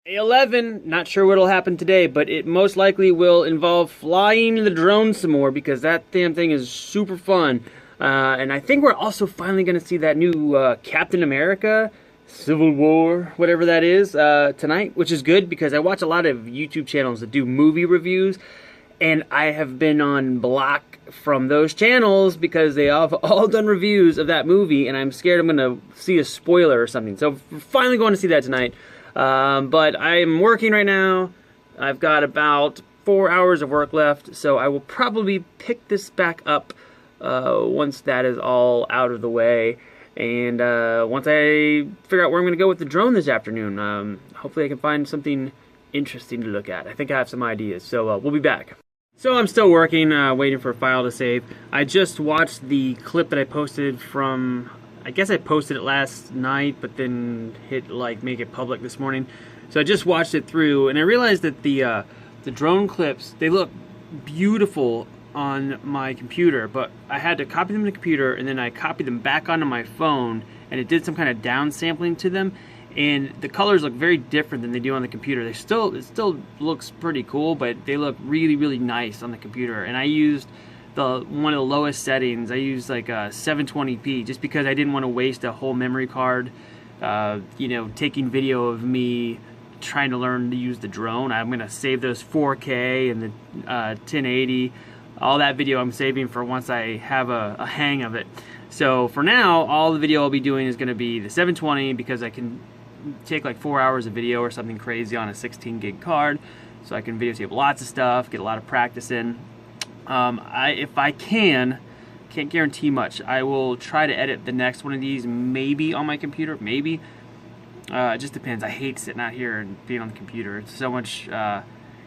Day 11, not sure what'll happen today, but it most likely will involve flying the drone some more because that damn thing is super fun. And I think we're also finally going to see that new Captain America Civil War, whatever that is, tonight, which is good because I watch a lot of YouTube channels that do movie reviews, and I have been on block from those channels because they have all done reviews of that movie, and I'm scared I'm going to see a spoiler or something. So we're finally going to see that tonight. But I'm working right now. I've got about 4 hours of work left, so I will probably pick this back up once that is all out of the way. And once I figure out where I'm going to go with the drone this afternoon, hopefully I can find something interesting to look at. I think I have some ideas, so we'll be back. So I'm still working, waiting for a file to save. I just watched the clip that I posted from... I guess I posted it last night, but then hit make it public this morning. So I just watched it through, and I realized that the drone clips, they look beautiful on my computer, but I had to copy them to the computer, and then I copied them back onto my phone, and it did some kind of downsampling to them, and the colors look very different than they do on the computer. It still looks pretty cool, but they look really, really nice on the computer. And I used one of the lowest settings. I used like a 720p just because I didn't want to waste a whole memory card, you know, taking video of me trying to learn to use the drone. I'm gonna save those 4K and the 1080. All that video I'm saving for once I have a hang of it. So for now, all the video I'll be doing is gonna be the 720 because I can take like 4 hours of video or something crazy on a 16 gig card. So I can videotape lots of stuff, get a lot of practice in. If I can't guarantee much. I will try to edit the next one of these maybe on my computer, maybe. It just depends. I hate sitting out here and being on the computer. It's so much,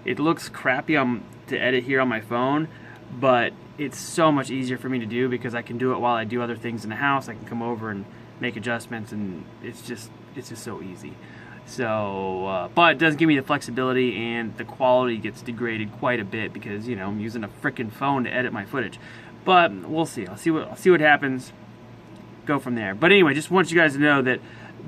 it looks crappy to edit here on my phone, but it's so much easier for me to do because I can do it while I do other things in the house. I can come over and make adjustments, and it's just so easy. So, but it does give me the flexibility, and the quality gets degraded quite a bit because, you know, I'm using a frickin' phone to edit my footage. But we'll see. I'll see what happens. Go from there. But anyway, just want you guys to know that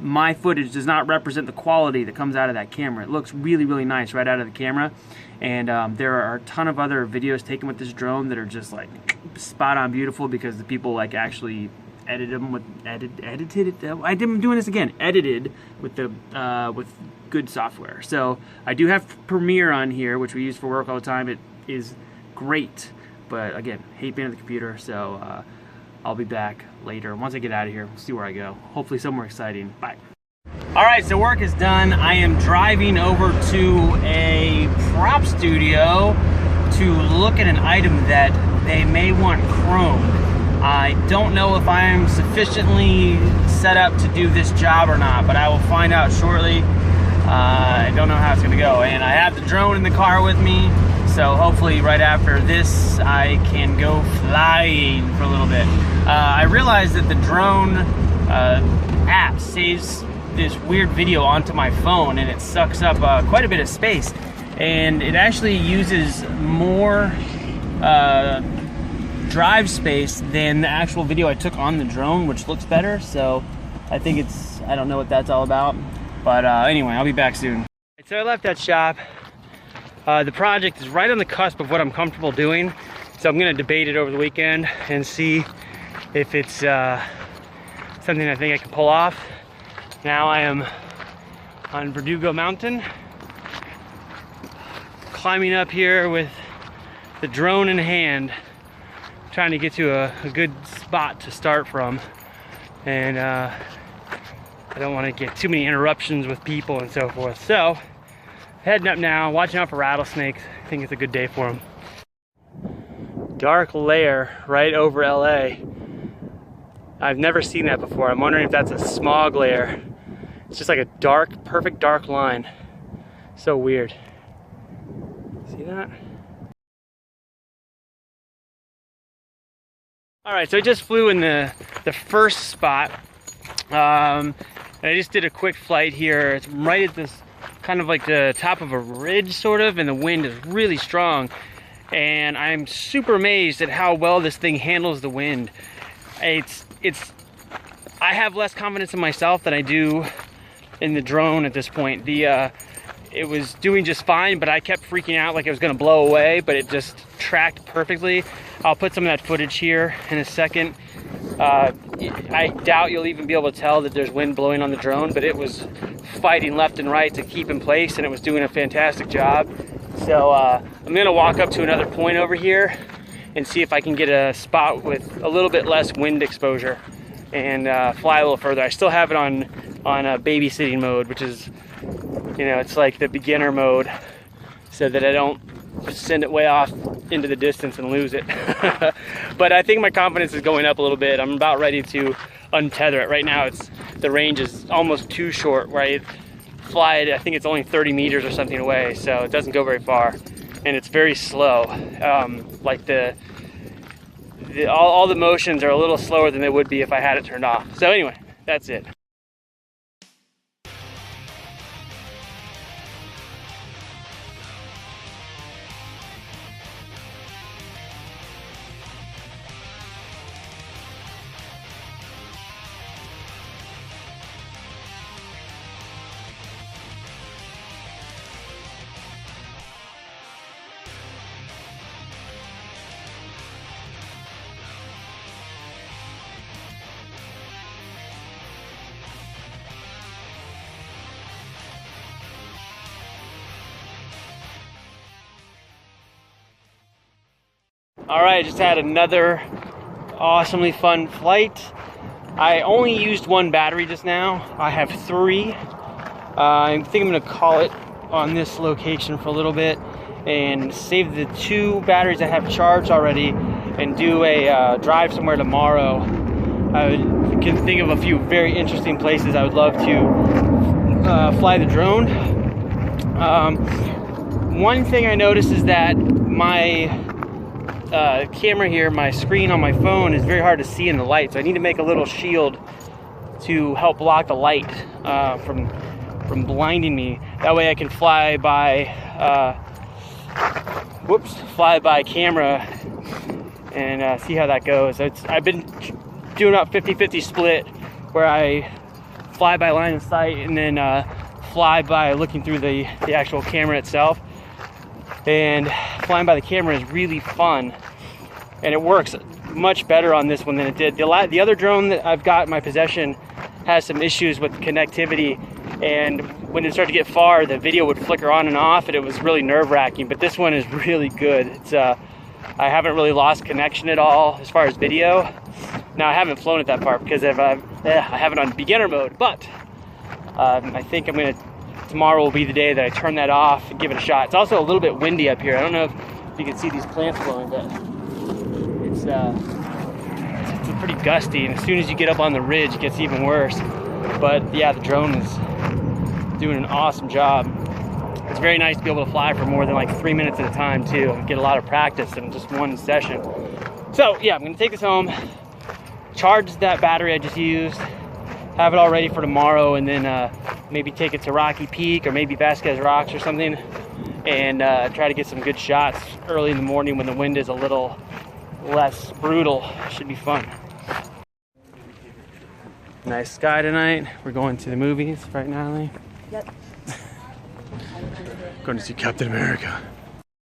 my footage does not represent the quality that comes out of that camera. It looks really, really nice right out of the camera, and there are a ton of other videos taken with this drone that are just like spot on beautiful because the people like actually edited them with edited with the with good software. So I do have Premiere on here, which we use for work all the time. It is great, but again, hate being on the computer. So I'll be back later once I get out of here. We'll see where I go. Hopefully somewhere exciting. Bye. All right, so work is done. I am driving over to a prop studio to look at an item that they may want chromed. I don't know if I am sufficiently set up to do this job or not, but I will find out shortly. I don't know how it's gonna go. And I have the drone in the car with me, so hopefully right after this, I can go flying for a little bit. I realized that the drone app saves this weird video onto my phone, and it sucks up quite a bit of space. And it actually uses more drive space than the actual video I took on the drone, which looks better. So I think I don't know what that's all about, but anyway, I'll be back soon. So I left that shop. The project is right on the cusp of what I'm comfortable doing, so I'm gonna debate it over the weekend and see if it's something I think I can pull off. Now I am on Verdugo Mountain, climbing up here with the drone in hand, trying to get to a good spot to start from, and I don't want to get too many interruptions with people and so forth. So heading up now, watching out for rattlesnakes. I think it's a good day for them. Dark layer right over LA. I've never seen that before. I'm wondering if that's a smog layer. It's just like a dark, perfect dark line. So weird. See that? All right, so I just flew in the first spot. And I just did a quick flight here. It's right at this kind of like the top of a ridge sort of, and the wind is really strong. And I'm super amazed at how well this thing handles the wind. I have less confidence in myself than I do in the drone at this point. The it was doing just fine, but I kept freaking out like it was gonna blow away, but it just tracked perfectly. I'll put some of that footage here in a second. I doubt you'll even be able to tell that there's wind blowing on the drone, but it was fighting left and right to keep in place, and it was doing a fantastic job. So I'm gonna walk up to another point over here and see if I can get a spot with a little bit less wind exposure and fly a little further. I still have it on babysitting mode, which is, you know, it's like the beginner mode, so that I don't send it way off into the distance and lose it. But I think my confidence is going up a little bit. I'm about ready to untether it. Right now, the range is almost too short, where I fly it, I think it's only 30 meters or something away, so it doesn't go very far, and it's very slow. Like all the motions are a little slower than they would be if I had it turned off. So anyway, that's it. All right, just had another awesomely fun flight. I only used one battery just now. I have 3. I think I'm gonna call it on this location for a little bit and save the 2 batteries I have charged already and do a drive somewhere tomorrow. I can think of a few very interesting places I would love to fly the drone. One thing I noticed is that my camera here, my screen on my phone, is very hard to see in the light, so I need to make a little shield to help block the light from blinding me. That way I can fly by camera and see how that goes. I've been doing about 50-50 split, where I fly by line of sight and then fly by looking through the actual camera itself. And flying by the camera is really fun, and it works much better on this one than it did. The other drone that I've got in my possession has some issues with connectivity, and when it started to get far, the video would flicker on and off, and it was really nerve-wracking. But this one is really good. I haven't really lost connection at all as far as video. Now, I haven't flown it that far because I have it on beginner mode, but I think tomorrow will be the day that I turn that off and give it a shot. It's also a little bit windy up here. I don't know if you can see these plants blowing, but it's pretty gusty, and as soon as you get up on the ridge, it gets even worse. But yeah, the drone is doing an awesome job. It's very nice to be able to fly for more than like 3 minutes at a time too, and get a lot of practice in just one session. So yeah, I'm gonna take this home, charge that battery I just used, have it all ready for tomorrow, and then maybe take it to Rocky Peak or maybe Vasquez Rocks or something, and try to get some good shots early in the morning when the wind is a little less brutal. Should be fun. Nice sky tonight. We're going to the movies, right, Natalie? Yep. Going to see Captain America.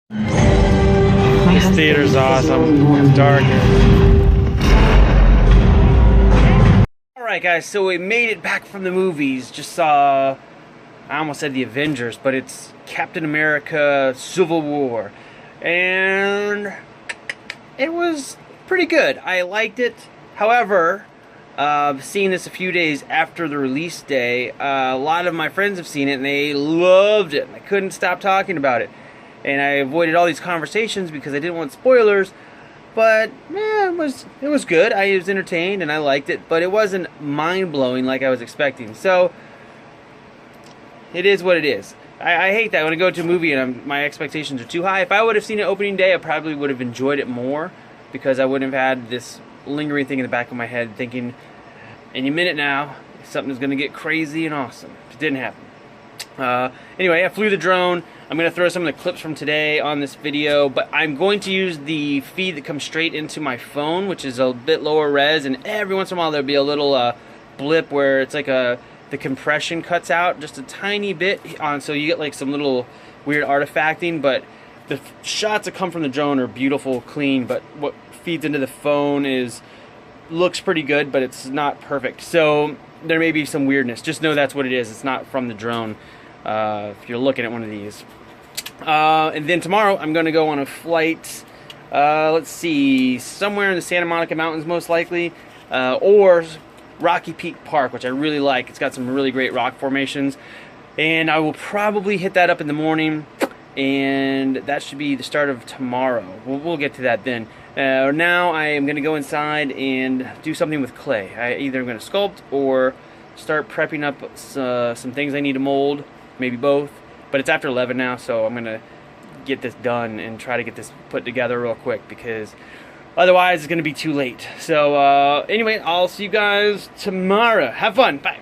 This theater's awesome. It's dark. Alright guys, so we made it back from the movies. Just saw, I almost said the Avengers, but it's Captain America Civil War. And it was pretty good. I liked it. However, seeing this a few days after the release day, a lot of my friends have seen it and they loved it. I couldn't stop talking about it. And I avoided all these conversations because I didn't want spoilers. But yeah, it was good. I was entertained and I liked it, but it wasn't mind-blowing like I was expecting. So it is what it is. I hate that when I go to a movie and my expectations are too high. If I would have seen it opening day, I probably would have enjoyed it more, because I wouldn't have had this lingering thing in the back of my head thinking, any minute now, something's going to get crazy and awesome. It didn't happen. Anyway, I flew the drone. I'm going to throw some of the clips from today on this video, but I'm going to use the feed that comes straight into my phone, which is a bit lower res, and every once in a while there'll be a little blip where it's like the the compression cuts out just a tiny bit on, so you get like some little weird artifacting, but the shots that come from the drone are beautiful, clean, but what feeds into the phone looks pretty good, but it's not perfect. So there may be some weirdness. Just know that's what it is. It's not from the drone if you're looking at one of these. And then tomorrow I'm going to go on a flight, let's see, somewhere in the Santa Monica Mountains most likely, or Rocky Peak Park, which I really like. It's got some really great rock formations, and I will probably hit that up in the morning, and that should be the start of tomorrow. We'll get to that then. Now I am going to go inside and do something with clay. I either am going to sculpt or start prepping up some things I need to mold, maybe both. But it's after 11 now, so I'm going to get this done and try to get this put together real quick, because otherwise it's going to be too late. So anyway, I'll see you guys tomorrow. Have fun. Bye.